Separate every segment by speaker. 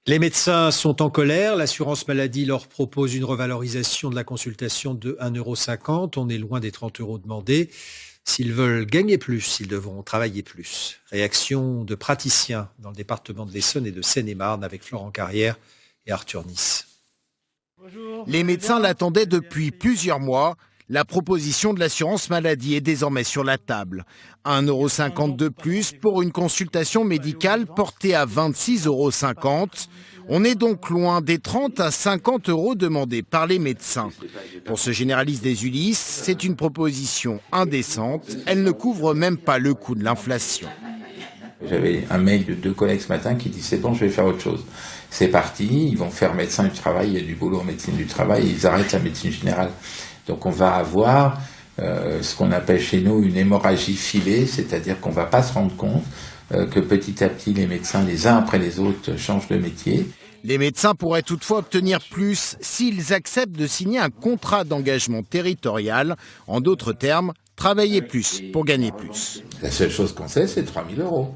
Speaker 1: Les médecins sont en colère. L'assurance maladie leur propose une revalorisation de la consultation de 1,50 €. On est loin des 30 € demandés. S'ils veulent gagner plus, ils devront travailler plus. Réaction de praticiens dans le département de l'Essonne et de Seine-et-Marne avec Florent Carrière et Arthur Nice.
Speaker 2: Les médecins l'attendaient depuis plusieurs mois. La proposition de l'assurance maladie est désormais sur la table. 1,50 € de plus pour une consultation médicale portée à 26,50 €. On est donc loin des 30 à 50 € demandés par les médecins. Pour ce généraliste des Ulysses, c'est une proposition indécente. Elle ne couvre même pas le coût de l'inflation.
Speaker 3: J'avais un mail de 2 collègues ce matin qui dit c'est bon, je vais faire autre chose. C'est parti, ils vont faire médecin du travail, il y a du boulot en médecine du travail, ils arrêtent la médecine générale. Donc on va avoir ce qu'on appelle chez nous une hémorragie filée, c'est-à-dire qu'on ne va pas se rendre compte que petit à petit les médecins, les uns après les autres, changent de métier.
Speaker 2: Les médecins pourraient toutefois obtenir plus s'ils acceptent de signer un contrat d'engagement territorial. En d'autres termes, travailler plus pour gagner plus.
Speaker 3: La seule chose qu'on sait, c'est 3 000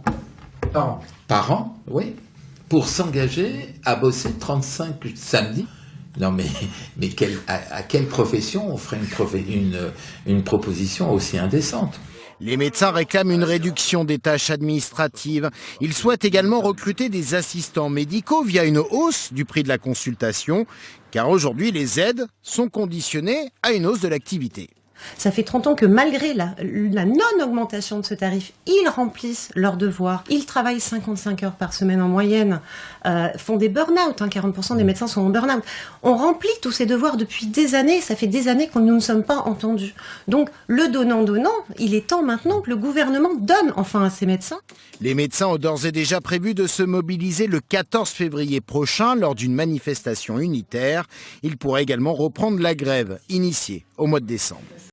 Speaker 3: € par an, oui, pour s'engager à bosser 35 samedis. Non mais à quelle profession on ferait une proposition aussi indécente?
Speaker 2: Les médecins réclament une réduction des tâches administratives. Ils souhaitent également recruter des assistants médicaux via une hausse du prix de la consultation, car aujourd'hui les aides sont conditionnées à une hausse de l'activité.
Speaker 4: Ça fait 30 ans que malgré la non-augmentation de ce tarif, ils remplissent leurs devoirs. Ils travaillent 55 heures par semaine en moyenne, font des burn-out, 40% des médecins sont en burn-out. On remplit tous ces devoirs depuis des années, ça fait des années que nous ne sommes pas entendus. Donc le donnant-donnant, il est temps maintenant que le gouvernement donne enfin à ces médecins.
Speaker 2: Les médecins ont d'ores et déjà prévu de se mobiliser le 14 février prochain lors d'une manifestation unitaire. Ils pourraient également reprendre la grève initiée au mois de décembre.